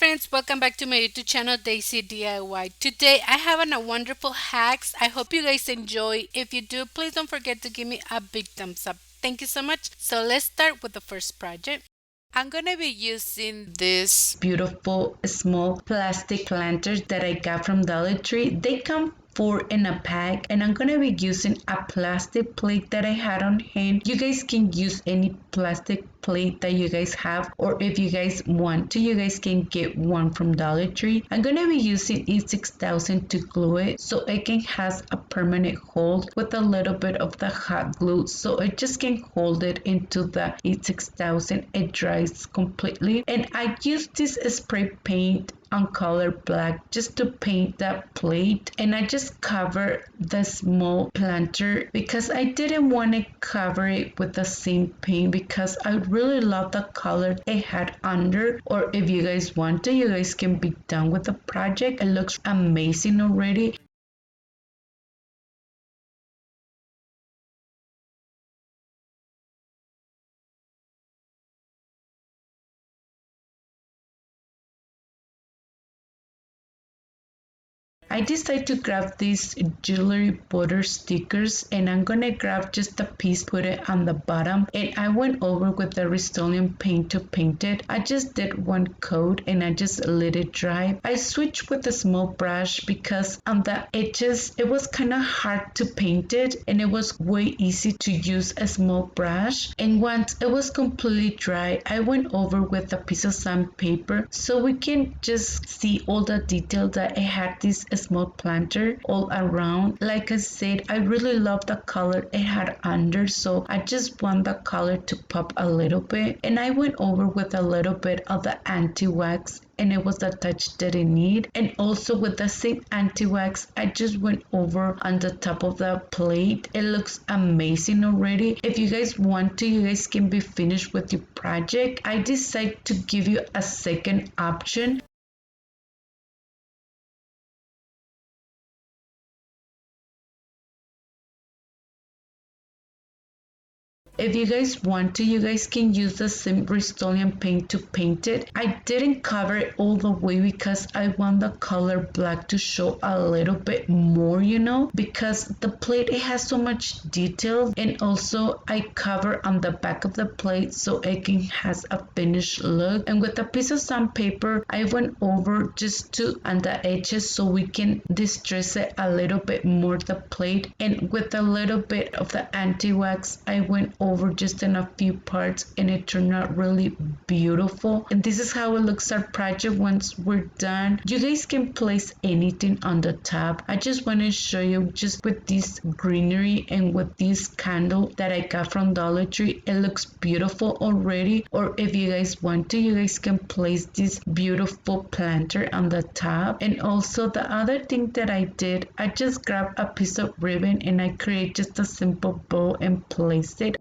friends, welcome back to my YouTube channel Daysi DIY. Today I have a wonderful hacks. I hope you guys enjoy. If you do, please don't forget to give me a big thumbs up. Thank you so much. So let's start with the first project. I'm gonna be using this beautiful small plastic planters that I got from Dollar Tree. They come four in a pack, and I'm gonna be using a plastic plate that I had on hand. You guys can use any plastic plate that you guys have, or if you guys want to, you guys can get one from Dollar Tree. I'm gonna be using E6000 to glue it so it can has a permanent hold with a little bit of the hot glue, so it just can hold it into the E6000. It dries completely, and I use this spray paint on color black just to paint that plate, and I just cover the small planter because I didn't want to cover it with the same paint because I really love the color it had under. Or if you guys want to, you guys can be done with the project. It looks amazing already. I decided to grab these jewelry border stickers, and I'm gonna grab just a piece, put it on the bottom, and I went over with the Rust-Oleum paint to paint it. I just did one coat and I just let it dry. I switched with a small brush because on the edges it was kind of hard to paint it, and it was way easy to use a small brush. And once it was completely dry, I went over with a piece of sandpaper so we can just see all the detail that it had this small planter all around. Like I said, I really love the color it had under, so I just want the color to pop a little bit, and I went over with a little bit of the anti-wax, and it was the touch that I need. And also with the same anti-wax, I just went over on the top of the plate. It looks amazing already. If you guys want to, you guys can be finished with your project. I decided to give you a second option. If you guys want to, you guys can use the same Rust-Oleum paint to paint it. I didn't cover it all the way because I want the color black to show a little bit more, because the plate, it has so much detail. And also I cover on the back of the plate so it can has a finished look. And with a piece of sandpaper, I went over just to on the edges so we can distress it a little bit more, the plate. And with a little bit of the anti-wax, I went over just in a few parts, and it turned out really beautiful. And this is how it looks our project once we're done. You guys can place anything on the top. I just want to show you just with this greenery and with this candle that I got from Dollar Tree. It looks beautiful already. Or if you guys want to, you guys can place this beautiful planter on the top. And also the other thing that I did, I just grabbed a piece of ribbon and I create just a simple bow and placed it.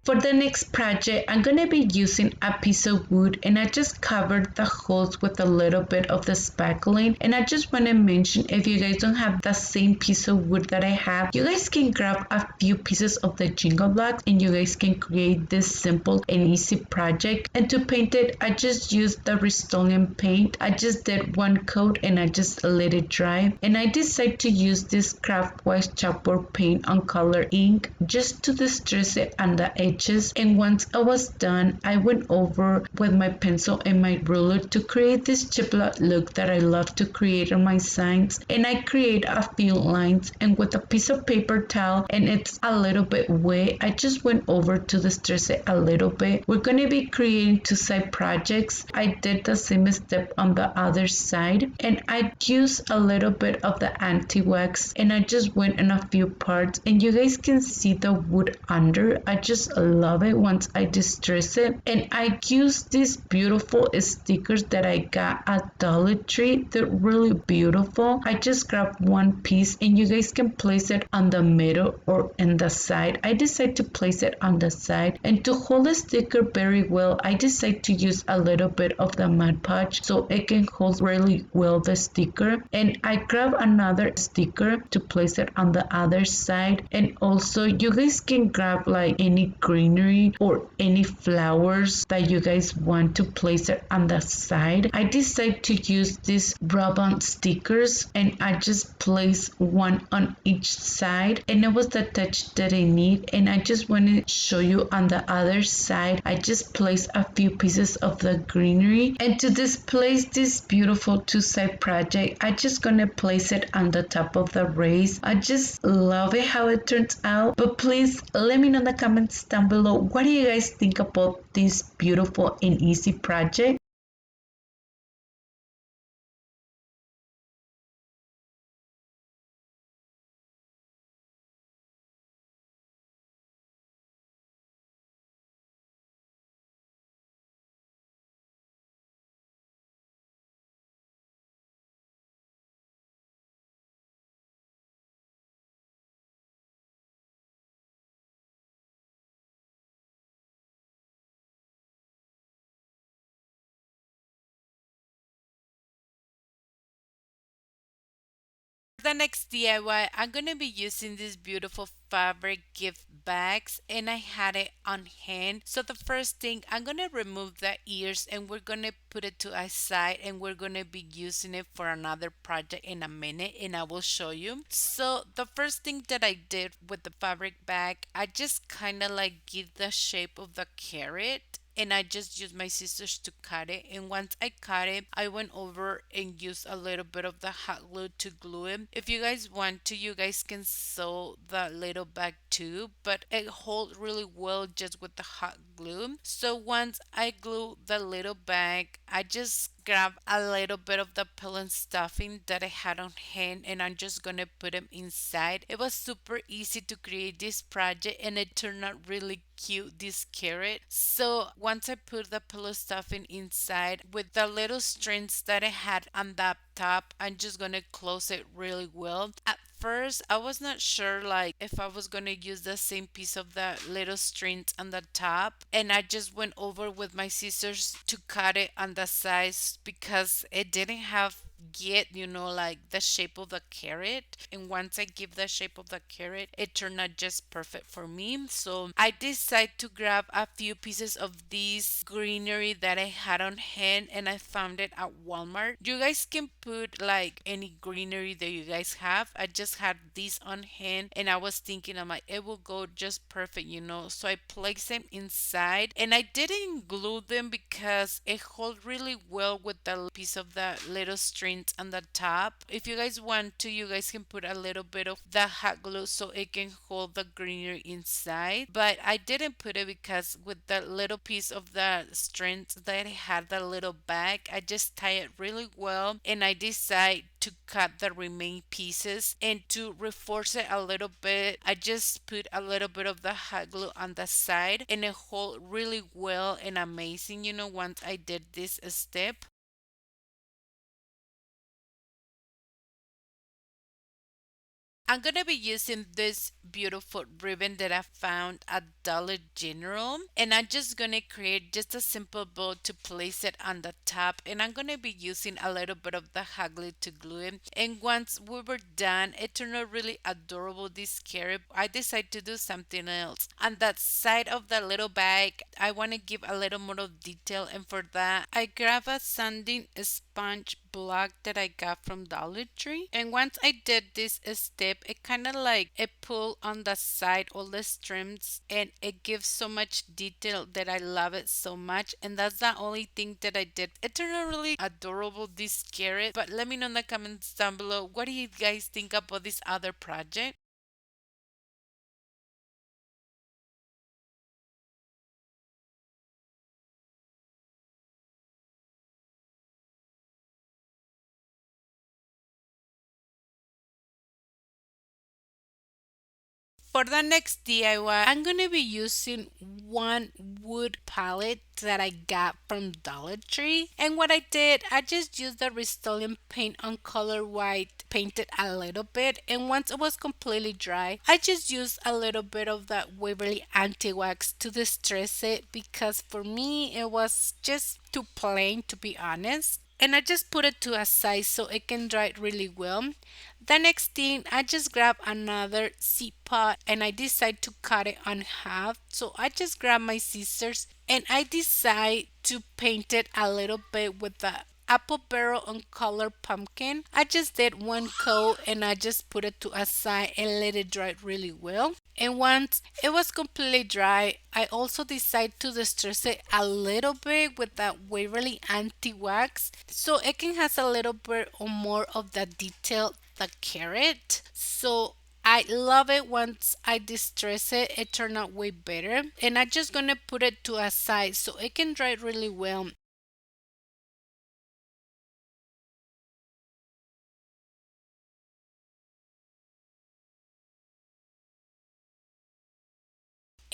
For the next project, I'm going to be using a piece of wood, and I just covered the holes with a little bit of the spackling. And I just want to mention, if you guys don't have the same piece of wood that I have, you guys can grab a few pieces of the jingle blocks and you guys can create this simple and easy project. And to paint it, I just used the Rust-Oleum paint. I just did one coat and I just let it dry. And I decided to use this craft white chalkboard paint on color ink just to distress it on the edge. And once I was done, I went over with my pencil and my ruler to create this chiplet look that I love to create on my signs. And I create a few lines, and with a piece of paper towel, and it's a little bit wet, I just went over to distress it a little bit. We're going to be creating two side projects. I did the same step on the other side, and I used a little bit of the anti-wax, and I just went in a few parts, and you guys can see the wood under. I just love it once I distress it. And I use these beautiful stickers that I got at Dollar Tree. They're really beautiful. I just grabbed one piece and you guys can place it on the middle or in the side. I decided to place it on the side, and to hold the sticker very well, I decided to use a little bit of the Mod Podge so it can hold really well the sticker. And I grab another sticker to place it on the other side. And also you guys can grab like any greenery or any flowers that you guys want to place it on the side. I decided to use these rub-on stickers and I just place one on each side, and it was the touch that I need. And I just want to show you on the other side, I just placed a few pieces of the greenery. And to display this beautiful two-side project, I just gonna place it on the top of the race. I just love it how it turns out. But please let me know in the comments down below, what do you guys think about this beautiful and easy project? The next DIY, I'm gonna be using these beautiful fabric gift bags, and I had it on hand. So the first thing, I'm gonna remove the ears and we're gonna put it to a side, and we're gonna be using it for another project in a minute, and I will show you. So the first thing that I did with the fabric bag, I just kind of like give the shape of the carrot, and I just used my scissors to cut it. And once I cut it, I went over and used a little bit of the hot glue to glue it. If you guys want to, you guys can sew the little bag too, but it holds really well just with the hot glue. So once I glue the little bag, I just grab a little bit of the pillow stuffing that I had on hand, and I'm just gonna put them inside. It was super easy to create this project, and it turned out really cute, this carrot. So once I put the pillow stuffing inside with the little strings that I had on the top, I'm just gonna close it really well. At first I was not sure like if I was gonna use the same piece of the little strings on the top, and I just went over with my scissors to cut it on the sides because it didn't have yet, like the shape of the carrot. And once I give the shape of the carrot, it turned out just perfect for me. So I decided to grab a few pieces of this greenery that I had on hand, and I found it at Walmart. You guys can put like any greenery that you guys have. I just had this on hand, and I was thinking, I'm like, it will go just perfect. So I placed them inside, and I didn't glue them because it holds really well with the piece of the little strings on the top. If you guys want to, you guys can put a little bit of the hot glue so it can hold the greenery inside. But I didn't put it because with the little piece of the strings that had the little bag, I just tie it really well, and I decide to cut the remaining pieces. And to reinforce it a little bit, I just put a little bit of the hot glue on the side, and it hold really well and amazing, once I did this step. I'm gonna be using this beautiful ribbon that I found at Dollar General, and I'm just gonna create just a simple bow to place it on the top, and I'm gonna be using a little bit of the hot glue to glue it. And once we were done, it turned out really adorable, this carrot. I decided to do something else. On that side of the little bag, I want to give a little more of detail, and for that, I grab a sanding sponge block that I got from Dollar Tree. And once I did this step, it kind of like it pull on the side all the strips, and it gives so much detail that I love it so much. And that's the only thing that I did. It turned out really adorable, this carrot. But let me know in the comments down below, what do you guys think about this other project? For the next DIY, I'm gonna be using one wood palette that I got from Dollar Tree. And what I did, I just used the Rust-Oleum paint on color white, painted a little bit, and once it was completely dry, I just used a little bit of that Waverly anti-wax to distress it because for me it was just too plain, to be honest. And I just put it to a side so it can dry really well. The next thing, I just grab another seed pot and I decide to cut it on half. So I just grab my scissors and I decide to paint it a little bit with the apple barrel on color pumpkin. I just did one coat and I just put it to a side and let it dry really well. And once it was completely dry, I also decided to distress it a little bit with that Waverly anti-wax so it can has a little bit or more of the detail, the carrot. So I love it once I distress it. It turned out way better. And I'm just gonna put it to a side so it can dry really well.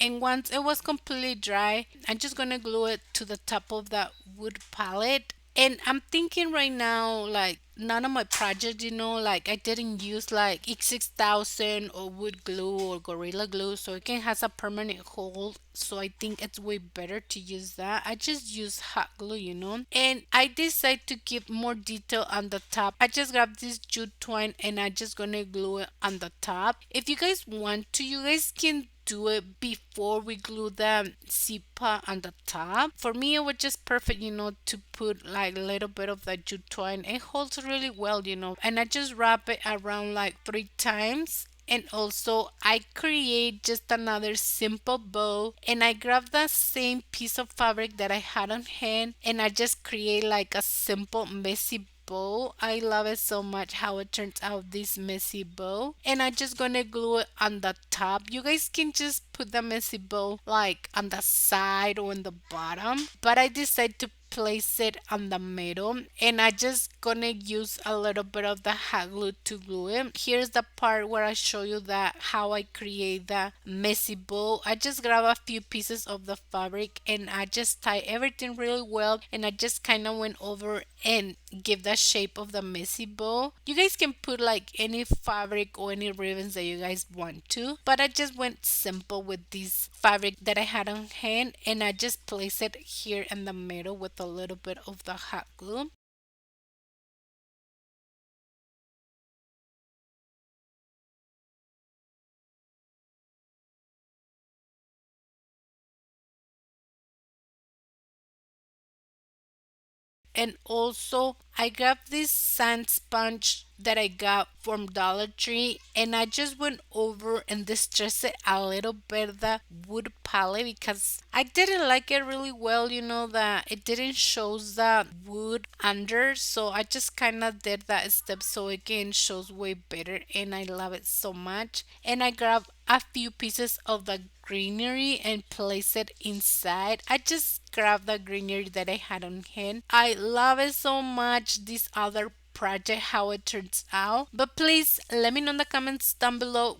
And once it was completely dry, I'm just gonna glue it to the top of that wood palette. And I'm thinking right now, like none of my projects, like I didn't use like X6000 or wood glue or Gorilla Glue, so it can has a permanent hold. So I think it's way better to use that. I just use hot glue. And I decide to give more detail on the top. I just grab this jute twine and I just gonna glue it on the top. If you guys want to, you guys can do it before we glue the zipa on the top. For me, it was just perfect, to put like a little bit of the jute twine. It holds really well. And I just wrap it around like 3 times. And also, I create just another simple bow and I grab the same piece of fabric that I had on hand and I just create like a simple messy bow. I love it so much how it turns out, this messy bow. And I just gonna glue it on the top. You guys can just put the messy bow like on the side or in the bottom. But I decided to place it on the middle and I just gonna use a little bit of the hot glue to glue it. Here's the part where I show you that how I create the messy bow. I just grab a few pieces of the fabric and I just tie everything really well and I just kind of went over and give the shape of the messy bow. You guys can put like any fabric or any ribbons that you guys want to, but I just went simple with this fabric that I had on hand and I just place it here in the middle with a little bit of the hot glue. And also I grabbed this sand sponge that I got from Dollar Tree and I just went over and distressed it a little bit the wood palette because I didn't like it really well, that it didn't show the wood under, so I just kind of did that step so again shows way better and I love it so much. And I grabbed a few pieces of the greenery and place it inside. I just grabbed the greenery that I had on hand. I love it so much, this other project, how it turns out. But please let me know in the comments down below.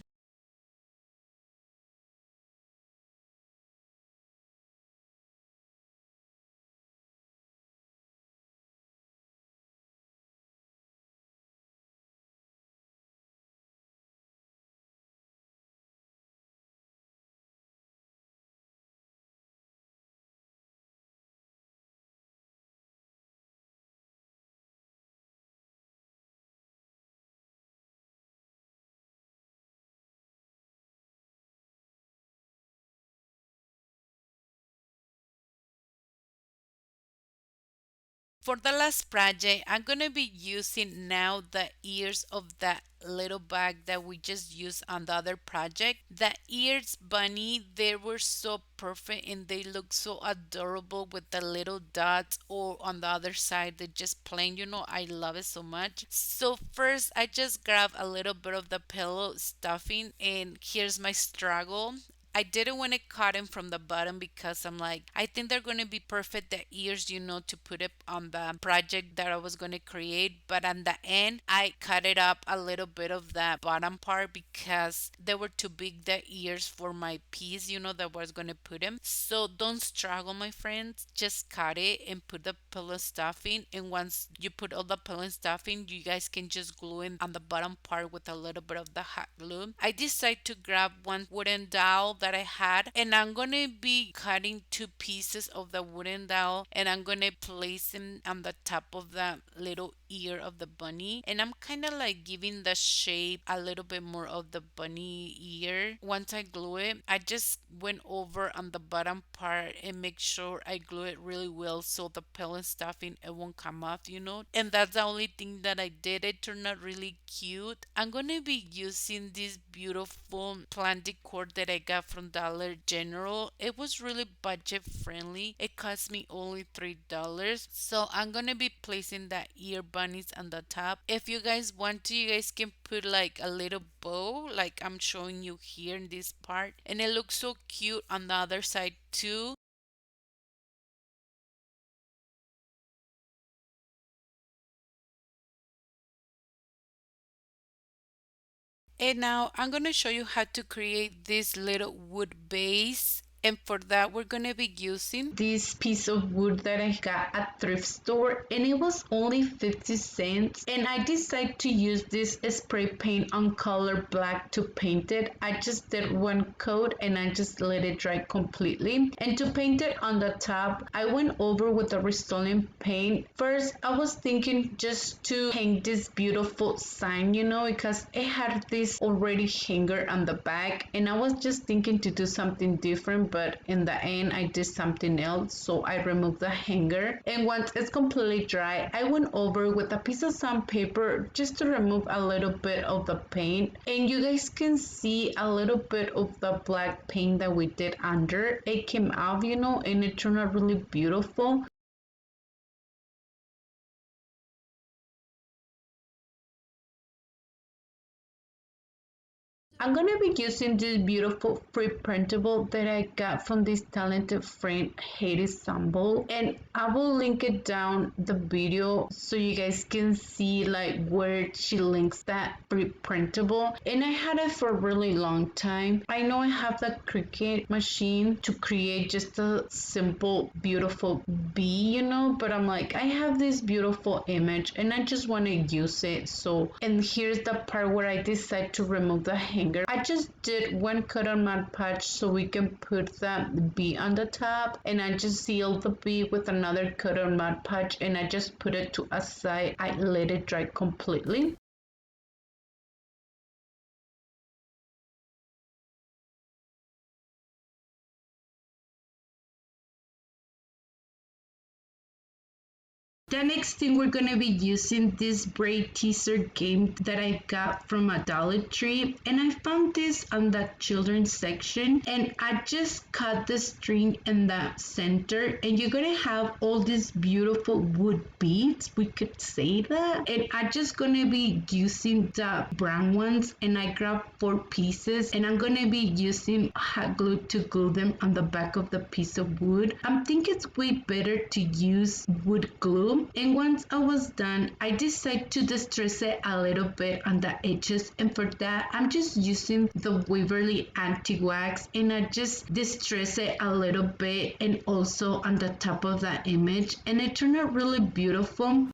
For the last project, I'm gonna be using now the ears of that little bag that we just used on the other project. The ears bunny, they were so perfect and they look so adorable with the little dots, or on the other side they just plain, I love it so much. So first I just grab a little bit of the pillow stuffing and here's my struggle. I didn't want to cut them from the bottom because I'm like, I think they're going to be perfect, the ears, to put it on the project that I was going to create. But on the end, I cut it up a little bit of the bottom part because they were too big, the ears, for my piece, that I was going to put them. So don't struggle, my friends. Just cut it and put the pillow stuffing. And once you put all the pillow stuffing, you guys can just glue it on the bottom part with a little bit of the hot glue. I decided to grab one wooden dowel that I had, and I'm going to be cutting two pieces of the wooden dowel, and I'm going to place them on the top of the little ear of the bunny, and I'm kind of like giving the shape a little bit more of the bunny ear. Once I glue it, I just went over on the bottom part and make sure I glue it really well so the pillow stuffing, it won't come off. And that's the only thing that I did. It turned out really cute. I'm gonna be using this beautiful plant decor that I got from Dollar General. It was really budget friendly. It cost me only $3. So I'm gonna be placing the ear bunnies on the top. If you guys want to, you guys can put like a little bow like I'm showing you here in this part, and it looks so cute on the other side too. And now I'm going to show you how to create this little wood base. And for that, we're going to be using this piece of wood that I got at thrift store, and it was only 50 cents, and I decided to use this spray paint on color black to paint it. I just did one coat and I just let it dry completely. And to paint it on the top, I went over with the Rust-Oleum paint. First, I was thinking just to hang this beautiful sign, because it had this already hanger on the back, and I was just thinking to do something different, but in the end I did something else. So I removed the hanger, and once it's completely dry, I went over with a piece of sandpaper just to remove a little bit of the paint, and you guys can see a little bit of the black paint that we did under. It came out, and it turned out really beautiful. I'm gonna be using this beautiful free printable that I got from this talented friend Haiti Sample, and I will link it down the video so you guys can see like where she links that free printable. And I had it for a really long time. I know I have the Cricut machine to create just a simple beautiful bee, but I'm like, I have this beautiful image and I just want to use it. So, and here's the part where I decide to remove the hanger. I just did one cut on Mod Podge so we can put that bee on the top, and I just sealed the bee with another cut on Mod Podge, and I just put it to a side. I let it dry completely. The next thing, we're gonna be using this braid teaser game that I got from a Dollar Tree, and I found this on the children's section, and I just cut the string in the center, and you're gonna have all these beautiful wood beads, we could say that, and I'm just gonna be using the brown ones, and I grabbed 4 pieces, and I'm gonna be using hot glue to glue them on the back of the piece of wood. I think it's way better to use wood glue. And once I was done, I decided to distress it a little bit on the edges, and for that I'm just using the Waverly anti-wax, and I just distress it a little bit and also on the top of that image, and it turned out really beautiful.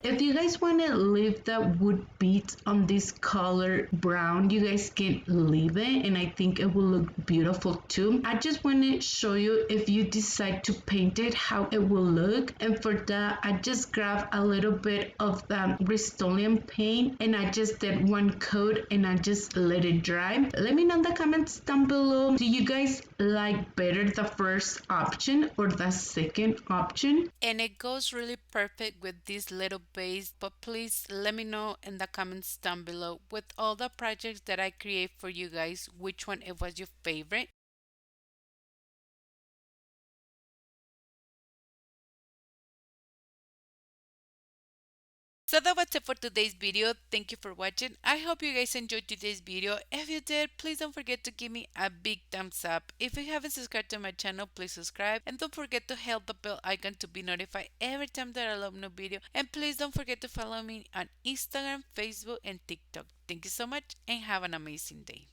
If you guys want to leave the wood beads on this color brown, you guys can leave it, and I think it will look beautiful too. I just want to show you, if you decide to paint it, how it will look. And for that, I just grabbed a little bit of the Rust-Oleum paint, and I just did one coat, and I just let it dry. Let me know in the comments down below, do you guys like better the first option or the second option? and it goes really perfect with this little based, but please let me know in the comments down below with all the projects that I create for you guys, which one it was your favorite. So that was it for today's video. Thank you for watching. I hope you guys enjoyed today's video. If you did, please don't forget to give me a big thumbs up. If you haven't subscribed to my channel, please subscribe. And don't forget to hit the bell icon to be notified every time that I upload a new video. And please don't forget to follow me on Instagram, Facebook, and TikTok. Thank you so much and have an amazing day.